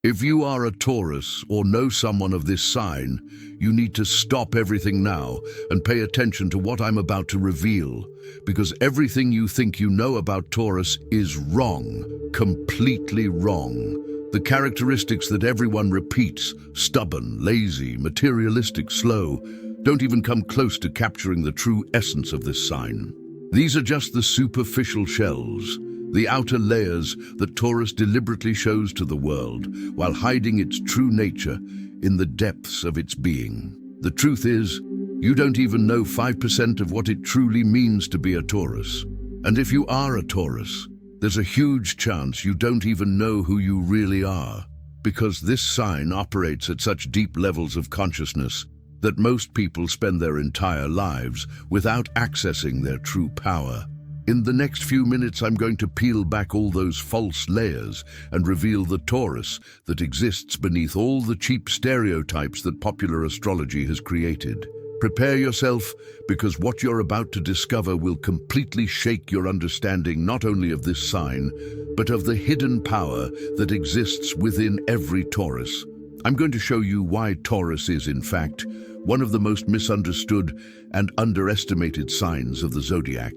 If you are a Taurus or know someone of this sign, you need to stop everything now and pay attention to what I'm about to reveal, because everything you think you know about Taurus is wrong, completely wrong. The characteristics that everyone repeats, stubborn, lazy, materialistic, slow, don't even come close to capturing the true essence of this sign. These are just the superficial shells, the outer layers that Taurus deliberately shows to the world while hiding its true nature in the depths of its being. The truth is, you don't even know 5% of what it truly means to be a Taurus. And if you are a Taurus, there's a huge chance you don't even know who you really are, because this sign operates at such deep levels of consciousness that most people spend their entire lives without accessing their true power. In the next few minutes, I'm going to peel back all those false layers and reveal the Taurus that exists beneath all the cheap stereotypes that popular astrology has created. Prepare yourself, because what you're about to discover will completely shake your understanding not only of this sign, but of the hidden power that exists within every Taurus. I'm going to show you why Taurus is, in fact, one of the most misunderstood and underestimated signs of the zodiac.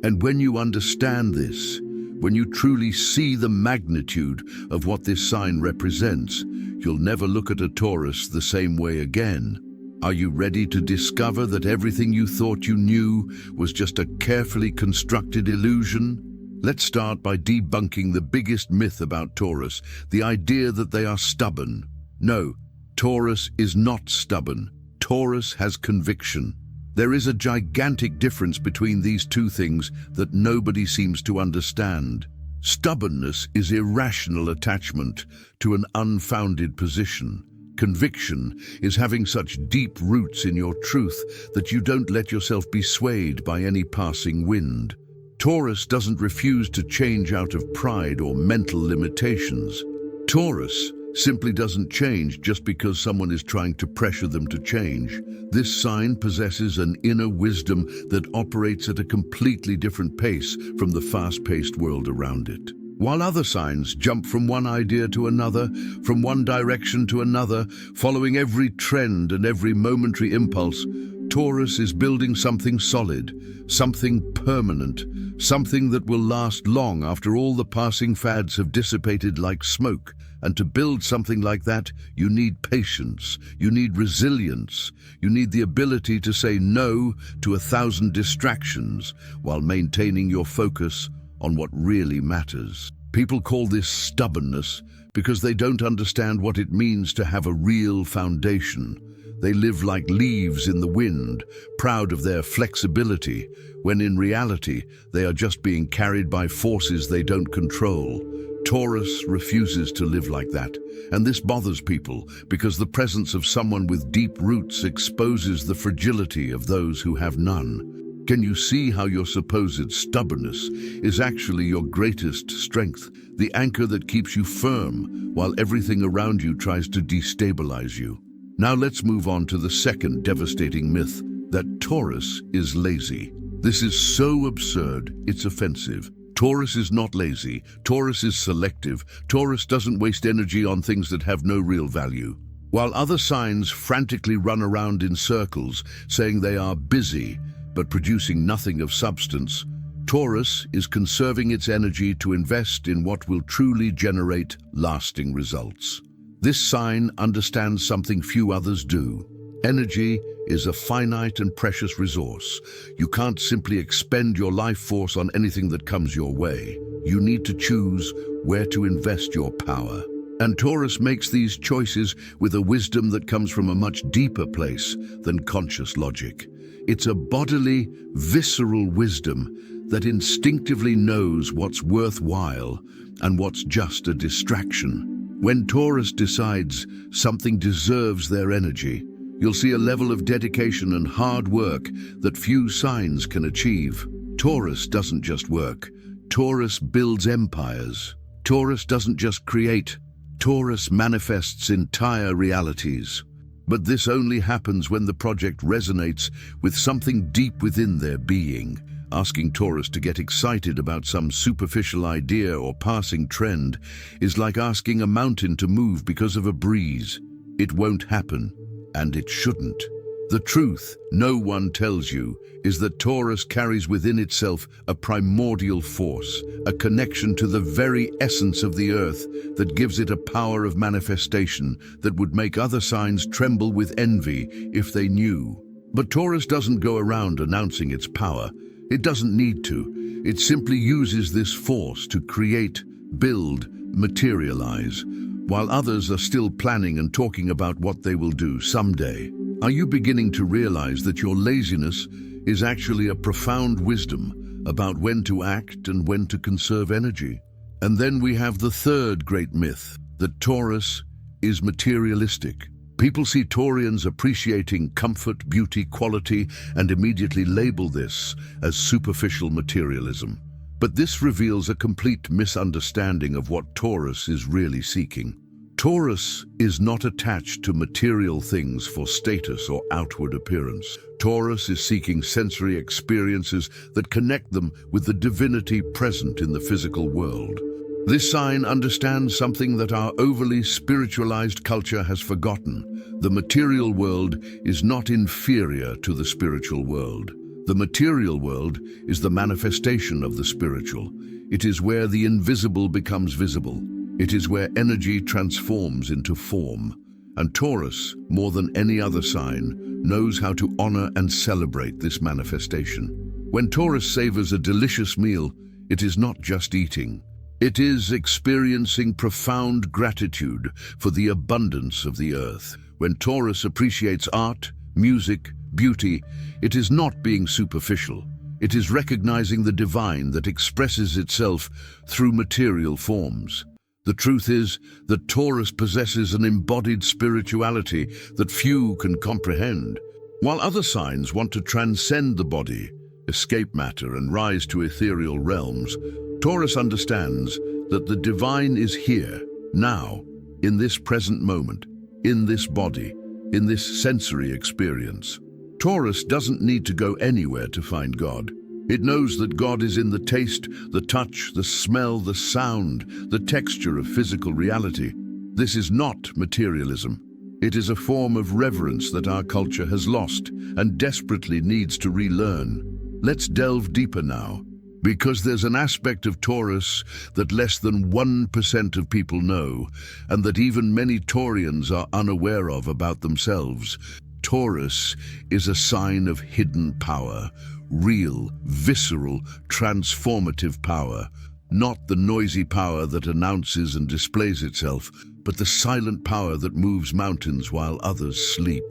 And when you understand this, when you truly see the magnitude of what this sign represents, you'll never look at a Taurus the same way again. Are you ready to discover that everything you thought you knew was just a carefully constructed illusion? Let's start by debunking the biggest myth about Taurus, the idea that they are stubborn. No, Taurus is not stubborn. Taurus has conviction. There is a gigantic difference between these two things that nobody seems to understand. Stubbornness is irrational attachment to an unfounded position. Conviction is having such deep roots in your truth that you don't let yourself be swayed by any passing wind. Taurus doesn't refuse to change out of pride or mental limitations. Taurus simply doesn't change just because someone is trying to pressure them to change. This sign possesses an inner wisdom that operates at a completely different pace from the fast-paced world around it. While other signs jump from one idea to another, from one direction to another, following every trend and every momentary impulse, Taurus is building something solid, something permanent, something that will last long after all the passing fads have dissipated like smoke. And to build something like that, you need patience, you need resilience, you need the ability to say no to 1,000 distractions while maintaining your focus on what really matters. People call this stubbornness because they don't understand what it means to have a real foundation. They live like leaves in the wind, proud of their flexibility, when in reality they are just being carried by forces they don't control. Taurus refuses to live like that, and this bothers people because the presence of someone with deep roots exposes the fragility of those who have none. Can you see how your supposed stubbornness is actually your greatest strength, the anchor that keeps you firm while everything around you tries to destabilize you? Now let's move on to the second devastating myth, that Taurus is lazy. This is so absurd, it's offensive. Taurus is not lazy. Taurus is selective. Taurus doesn't waste energy on things that have no real value. While other signs frantically run around in circles, saying they are busy, but producing nothing of substance, Taurus is conserving its energy to invest in what will truly generate lasting results. This sign understands something few others do. Energy is a finite and precious resource. You can't simply expend your life force on anything that comes your way. You need to choose where to invest your power. And Taurus makes these choices with a wisdom that comes from a much deeper place than conscious logic. It's a bodily, visceral wisdom that instinctively knows what's worthwhile and what's just a distraction. When Taurus decides something deserves their energy, you'll see a level of dedication and hard work that few signs can achieve. Taurus doesn't just work. Taurus builds empires. Taurus doesn't just create. Taurus manifests entire realities. But this only happens when the project resonates with something deep within their being, Asking Taurus to get excited about some superficial idea or passing trend is like asking a mountain to move because of a breeze. It won't happen, and it shouldn't. The truth no one tells you is that Taurus carries within itself a primordial force, a connection to the very essence of the earth that gives it a power of manifestation that would make other signs tremble with envy if they knew. But Taurus doesn't go around announcing its power. It doesn't need to. It simply uses this force to create, build, materialize, while others are still planning and talking about what they will do someday. Are you beginning to realize that your laziness is actually a profound wisdom about when to act and when to conserve energy? And then we have the third great myth, that Taurus is materialistic. People see Taurians appreciating comfort, beauty, quality, and immediately label this as superficial materialism. But this reveals a complete misunderstanding of what Taurus is really seeking. Taurus is not attached to material things for status or outward appearance. Taurus is seeking sensory experiences that connect them with the divinity present in the physical world. This sign understands something that our overly spiritualized culture has forgotten. The material world is not inferior to the spiritual world. The material world is the manifestation of the spiritual. It is where the invisible becomes visible. It is where energy transforms into form. And Taurus, more than any other sign, knows how to honor and celebrate this manifestation. When Taurus savors a delicious meal, it is not just eating. It is experiencing profound gratitude for the abundance of the earth. When Taurus appreciates art, music, beauty, it is not being superficial. It is recognizing the divine that expresses itself through material forms. The truth is that Taurus possesses an embodied spirituality that few can comprehend. While other signs want to transcend the body, escape matter, and rise to ethereal realms, Taurus understands that the divine is here, now, in this present moment, in this body, in this sensory experience. Taurus doesn't need to go anywhere to find God. It knows that God is in the taste, the touch, the smell, the sound, the texture of physical reality. This is not materialism. It is a form of reverence that our culture has lost and desperately needs to relearn. Let's delve deeper now, because there's an aspect of Taurus that less than 1% of people know, and that even many Taurians are unaware of about themselves. Taurus is a sign of hidden power. Real, visceral, transformative power. Not the noisy power that announces and displays itself, but the silent power that moves mountains while others sleep.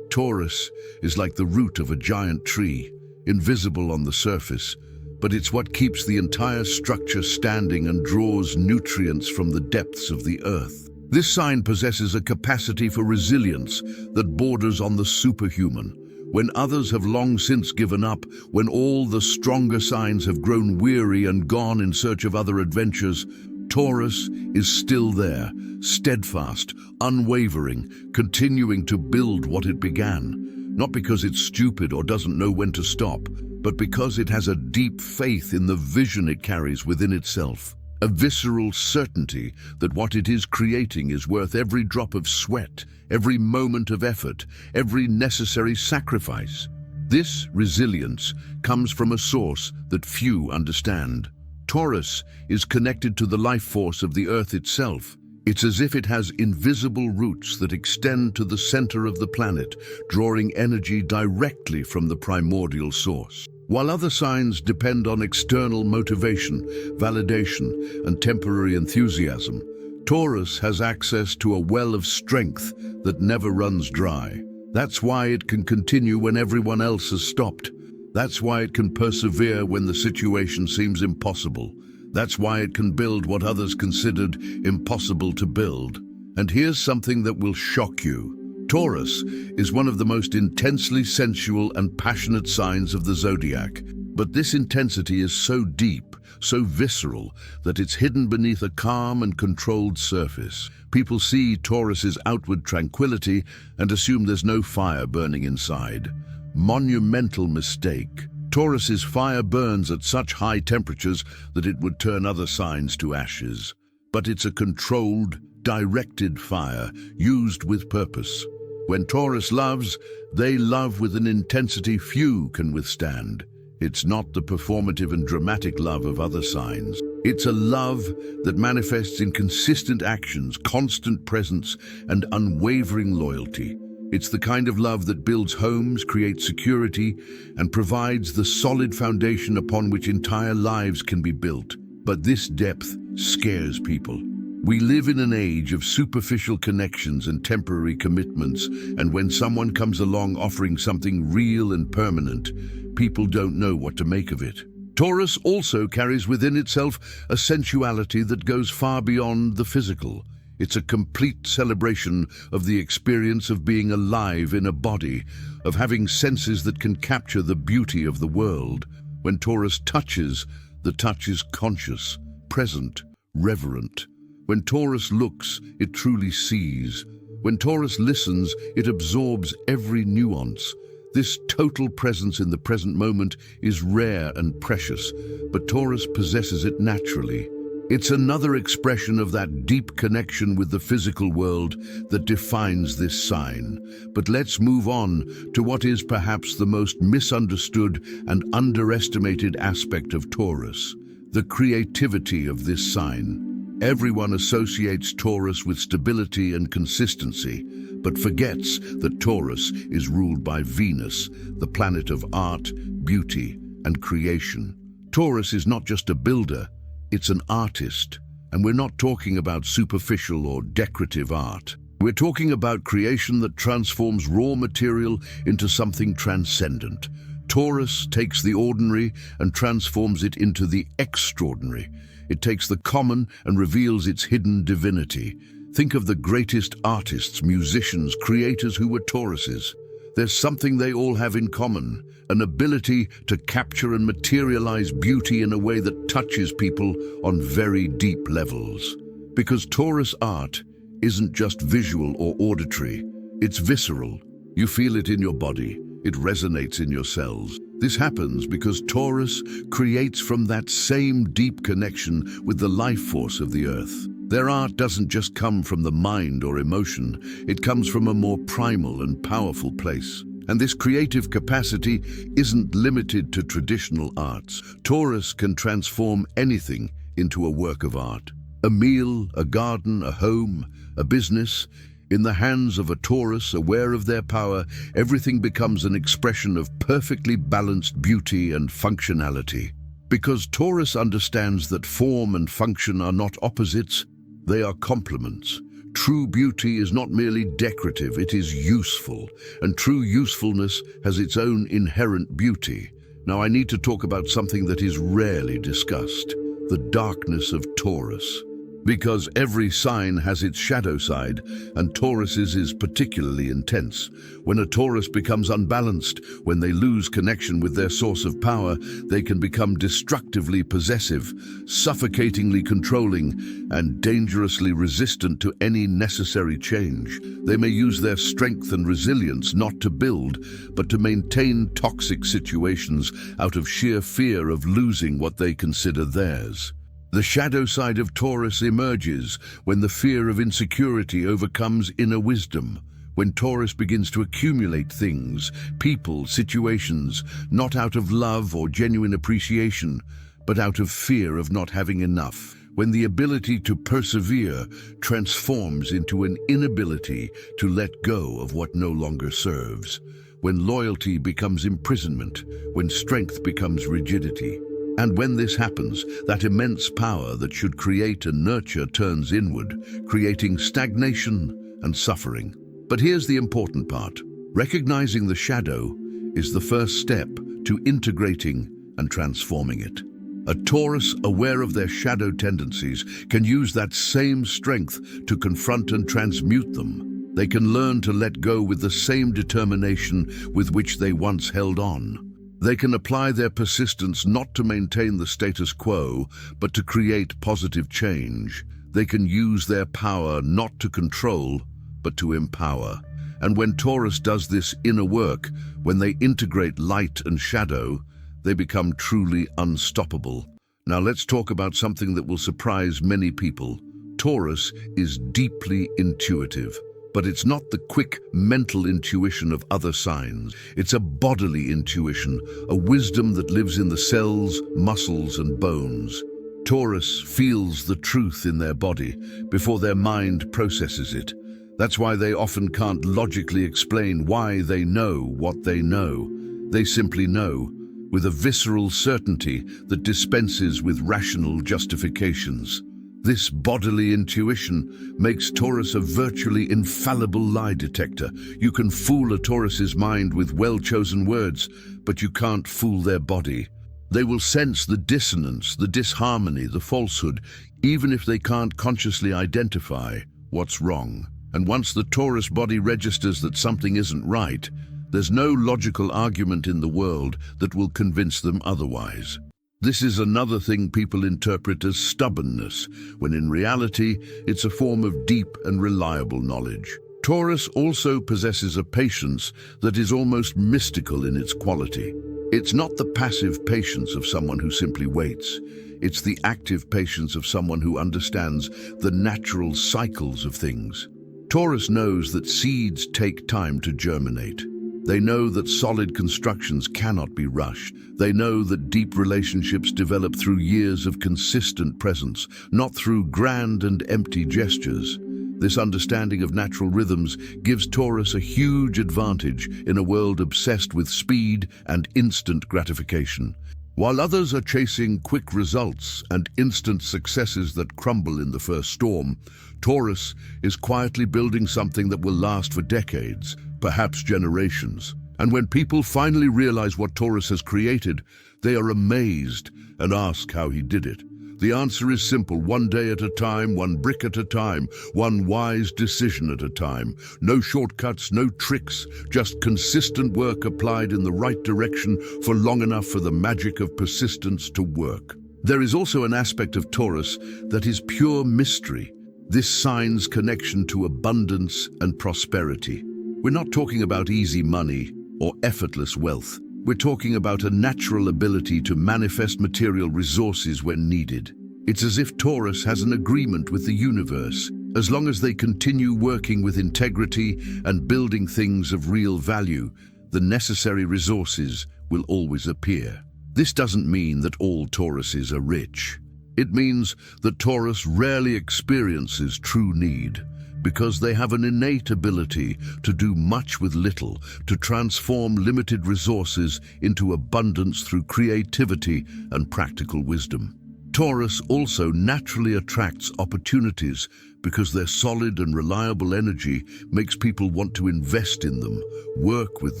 Taurus is like the root of a giant tree, invisible on the surface, but it's what keeps the entire structure standing and draws nutrients from the depths of the earth. This sign possesses a capacity for resilience that borders on the superhuman. When others have long since given up, when all the stronger signs have grown weary and gone in search of other adventures, Taurus is still there, steadfast, unwavering, continuing to build what it began. Not because it's stupid or doesn't know when to stop, but because it has a deep faith in the vision it carries within itself. A visceral certainty that what it is creating is worth every drop of sweat, every moment of effort, every necessary sacrifice. This resilience comes from a source that few understand. Taurus is connected to the life force of the earth itself. It's as if it has invisible roots that extend to the center of the planet, drawing energy directly from the primordial source. While other signs depend on external motivation, validation, and temporary enthusiasm, Taurus has access to a well of strength that never runs dry. That's why it can continue when everyone else has stopped. That's why it can persevere when the situation seems impossible. That's why it can build what others considered impossible to build. And here's something that will shock you. Taurus is one of the most intensely sensual and passionate signs of the zodiac. But this intensity is so deep, so visceral, that it's hidden beneath a calm and controlled surface. People see Taurus's outward tranquility and assume there's no fire burning inside. Monumental mistake. Taurus's fire burns at such high temperatures that it would turn other signs to ashes. But it's a controlled, directed fire, used with purpose. When Taurus loves, they love with an intensity few can withstand. It's not the performative and dramatic love of other signs. It's a love that manifests in consistent actions, constant presence, and unwavering loyalty. It's the kind of love that builds homes, creates security, and provides the solid foundation upon which entire lives can be built. But this depth scares people. We live in an age of superficial connections and temporary commitments, and when someone comes along offering something real and permanent, people don't know what to make of it. Taurus also carries within itself a sensuality that goes far beyond the physical. It's a complete celebration of the experience of being alive in a body, of having senses that can capture the beauty of the world. When Taurus touches, the touch is conscious, present, reverent. When Taurus looks, it truly sees. When Taurus listens, it absorbs every nuance. This total presence in the present moment is rare and precious, but Taurus possesses it naturally. It's another expression of that deep connection with the physical world that defines this sign. But let's move on to what is perhaps the most misunderstood and underestimated aspect of Taurus: the creativity of this sign. Everyone associates Taurus with stability and consistency, but forgets that Taurus is ruled by Venus, the planet of art, beauty, and creation. Taurus is not just a builder, it's an artist. And we're not talking about superficial or decorative art. We're talking about creation that transforms raw material into something transcendent. Taurus takes the ordinary and transforms it into the extraordinary. It takes the common and reveals its hidden divinity. Think of the greatest artists, musicians, creators who were Tauruses. There's something they all have in common: an ability to capture and materialize beauty in a way that touches people on very deep levels. Because Taurus art isn't just visual or auditory, it's visceral. You feel it in your body, it resonates in your cells. This happens because Taurus creates from that same deep connection with the life force of the earth. Their art doesn't just come from the mind or emotion, it comes from a more primal and powerful place. And this creative capacity isn't limited to traditional arts. Taurus can transform anything into a work of art. A meal, a garden, a home, a business. In the hands of a Taurus, aware of their power, everything becomes an expression of perfectly balanced beauty and functionality. Because Taurus understands that form and function are not opposites, they are complements. True beauty is not merely decorative, it is useful, and true usefulness has its own inherent beauty. Now I need to talk about something that is rarely discussed: the darkness of Taurus. Because every sign has its shadow side, and Taurus's is particularly intense. When a Taurus becomes unbalanced, when they lose connection with their source of power, they can become destructively possessive, suffocatingly controlling, and dangerously resistant to any necessary change. They may use their strength and resilience not to build, but to maintain toxic situations out of sheer fear of losing what they consider theirs. The shadow side of Taurus emerges when the fear of insecurity overcomes inner wisdom, when Taurus begins to accumulate things, people, situations, not out of love or genuine appreciation, but out of fear of not having enough. When the ability to persevere transforms into an inability to let go of what no longer serves. When loyalty becomes imprisonment, when strength becomes rigidity. And when this happens, that immense power that should create and nurture turns inward, creating stagnation and suffering. But here's the important part. Recognizing the shadow is the first step to integrating and transforming it. A Taurus aware of their shadow tendencies can use that same strength to confront and transmute them. They can learn to let go with the same determination with which they once held on. They can apply their persistence not to maintain the status quo, but to create positive change. They can use their power not to control, but to empower. And when Taurus does this inner work, when they integrate light and shadow, they become truly unstoppable. Now let's talk about something that will surprise many people. Taurus is deeply intuitive, but it's not the quick mental intuition of other signs. It's a bodily intuition, a wisdom that lives in the cells, muscles, and bones. Taurus feels the truth in their body before their mind processes it. That's why they often can't logically explain why they know what they know. They simply know, with a visceral certainty that dispenses with rational justifications. This bodily intuition makes Taurus a virtually infallible lie detector. You can fool a Taurus's mind with well-chosen words, but you can't fool their body. They will sense the dissonance, the disharmony, the falsehood, even if they can't consciously identify what's wrong. And once the Taurus body registers that something isn't right, there's no logical argument in the world that will convince them otherwise. This is another thing people interpret as stubbornness, when in reality, it's a form of deep and reliable knowledge. Taurus also possesses a patience that is almost mystical in its quality. It's not the passive patience of someone who simply waits. It's the active patience of someone who understands the natural cycles of things. Taurus knows that seeds take time to germinate. They know that solid constructions cannot be rushed. They know that deep relationships develop through years of consistent presence, not through grand and empty gestures. This understanding of natural rhythms gives Taurus a huge advantage in a world obsessed with speed and instant gratification. While others are chasing quick results and instant successes that crumble in the first storm, Taurus is quietly building something that will last for decades, perhaps generations. And when people finally realize what Taurus has created, they are amazed and ask how he did it. The answer is simple: one day at a time, one brick at a time, one wise decision at a time. No shortcuts, no tricks, just consistent work applied in the right direction for long enough for the magic of persistence to work. There is also an aspect of Taurus that is pure mystery. This sign's connection to abundance and prosperity. We're not talking about easy money or effortless wealth. We're talking about a natural ability to manifest material resources when needed. It's as if Taurus has an agreement with the universe. As long as they continue working with integrity and building things of real value, the necessary resources will always appear. This doesn't mean that all Tauruses are rich. It means that Taurus rarely experiences true need, because they have an innate ability to do much with little, to transform limited resources into abundance through creativity and practical wisdom. Taurus also naturally attracts opportunities because their solid and reliable energy makes people want to invest in them, work with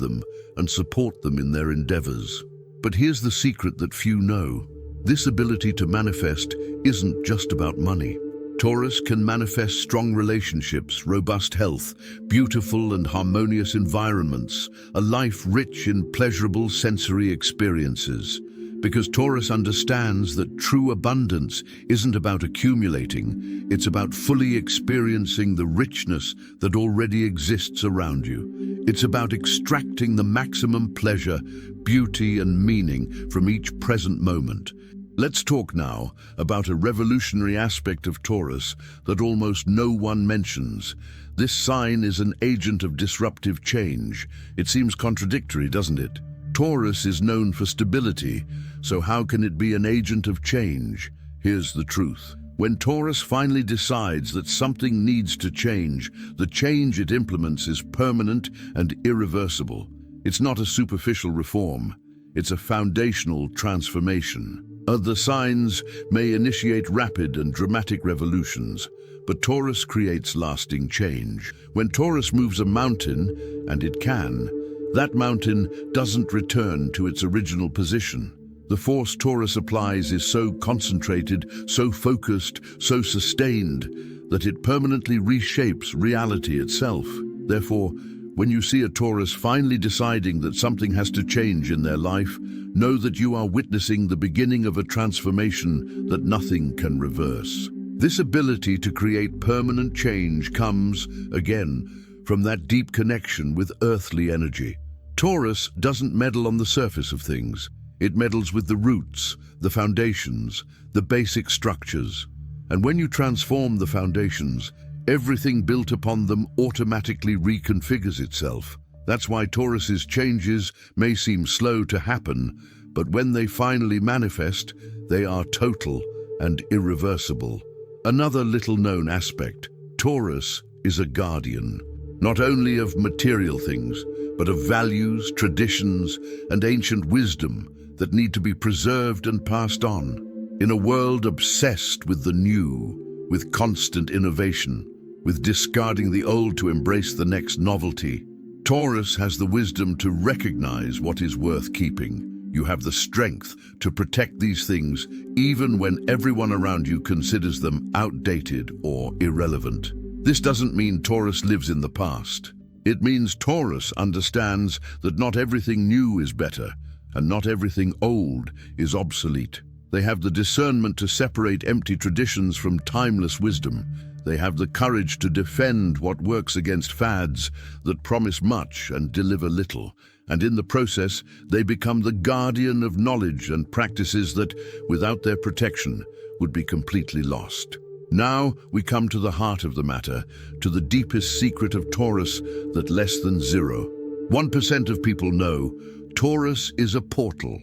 them, and support them in their endeavors. But here's the secret that few know. This ability to manifest isn't just about money. Taurus can manifest strong relationships, robust health, beautiful and harmonious environments, a life rich in pleasurable sensory experiences. Because Taurus understands that true abundance isn't about accumulating, it's about fully experiencing the richness that already exists around you. It's about extracting the maximum pleasure, beauty, and meaning from each present moment. Let's talk now about a revolutionary aspect of Taurus that almost no one mentions. This sign is an agent of disruptive change. It seems contradictory, doesn't it? Taurus is known for stability, so how can it be an agent of change? Here's the truth. When Taurus finally decides that something needs to change, the change it implements is permanent and irreversible. It's not a superficial reform. It's a foundational transformation. Other signs may initiate rapid and dramatic revolutions, but Taurus creates lasting change. When Taurus moves a mountain, and it can, that mountain doesn't return to its original position. The force Taurus applies is so concentrated, so focused, so sustained, that it permanently reshapes reality itself. Therefore, when you see a Taurus finally deciding that something has to change in their life, know that you are witnessing the beginning of a transformation that nothing can reverse. This ability to create permanent change comes, again, from that deep connection with earthly energy. Taurus doesn't meddle on the surface of things. It meddles with the roots, the foundations, the basic structures. And when you transform the foundations, everything built upon them automatically reconfigures itself. That's why Taurus's changes may seem slow to happen, but when they finally manifest, they are total and irreversible. Another little-known aspect: Taurus is a guardian, not only of material things, but of values, traditions, and ancient wisdom that need to be preserved and passed on. In a world obsessed with the new, with constant innovation, with discarding the old to embrace the next novelty, Taurus has the wisdom to recognize what is worth keeping. You have the strength to protect these things even when everyone around you considers them outdated or irrelevant. This doesn't mean Taurus lives in the past. It means Taurus understands that not everything new is better, and not everything old is obsolete. They have the discernment to separate empty traditions from timeless wisdom. They have the courage to defend what works against fads that promise much and deliver little. And in the process, they become the guardian of knowledge and practices that, without their protection, would be completely lost. Now we come to the heart of the matter, to the deepest secret of Taurus that less than 1% of people know. Taurus is a portal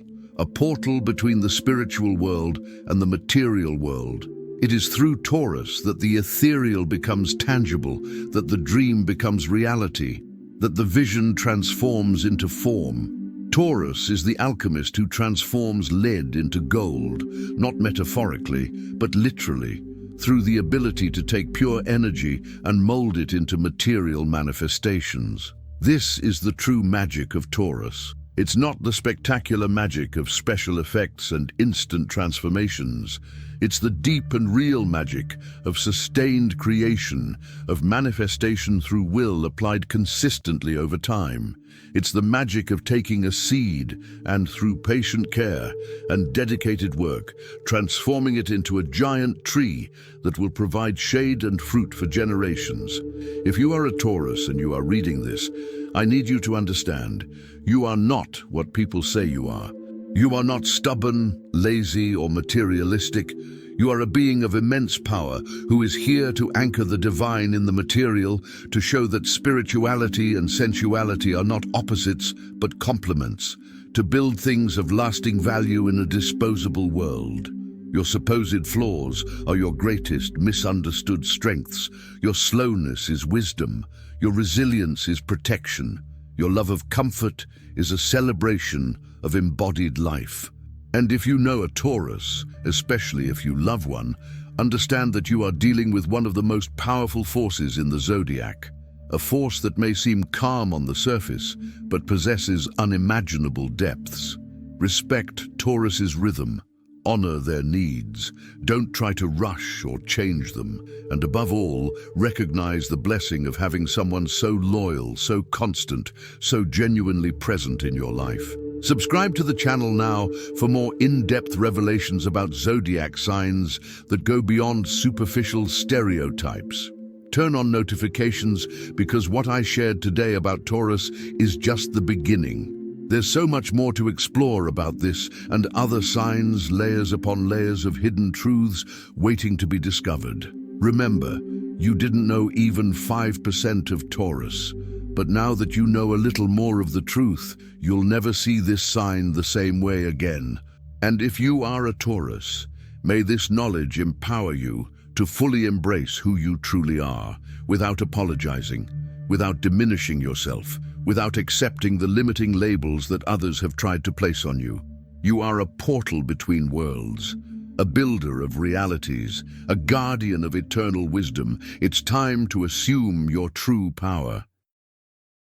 between the spiritual world and the material world. It is through Taurus that the ethereal becomes tangible, that the dream becomes reality, that the vision transforms into form. Taurus is the alchemist who transforms lead into gold, not metaphorically, but literally, through the ability to take pure energy and mold it into material manifestations. This is the true magic of Taurus. It's not the spectacular magic of special effects and instant transformations. It's the deep and real magic of sustained creation, of manifestation through will applied consistently over time. It's the magic of taking a seed and, through patient care and dedicated work, transforming it into a giant tree that will provide shade and fruit for generations. If you are a Taurus and you are reading this, I need you to understand, you are not what people say you are. You are not stubborn, lazy, or materialistic. You are a being of immense power who is here to anchor the divine in the material, to show that spirituality and sensuality are not opposites but complements, to build things of lasting value in a disposable world. Your supposed flaws are your greatest misunderstood strengths. Your slowness is wisdom. Your resilience is protection. Your love of comfort is a celebration of embodied life. And if you know a Taurus, especially if you love one, understand that you are dealing with one of the most powerful forces in the zodiac. A force that may seem calm on the surface, but possesses unimaginable depths. Respect Taurus's rhythm. Honor their needs. Don't try to rush or change them. And above all, recognize the blessing of having someone so loyal, so constant, so genuinely present in your life. Subscribe to the channel now for more in-depth revelations about zodiac signs that go beyond superficial stereotypes. Turn on notifications because what I shared today about Taurus is just the beginning. There's so much more to explore about this and other signs, layers upon layers of hidden truths waiting to be discovered. Remember, you didn't know even 5% of Taurus, but now that you know a little more of the truth, you'll never see this sign the same way again. And if you are a Taurus, may this knowledge empower you to fully embrace who you truly are, without apologizing, without diminishing yourself, without accepting the limiting labels that others have tried to place on you. You are a portal between worlds, a builder of realities, a guardian of eternal wisdom. It's time to assume your true power.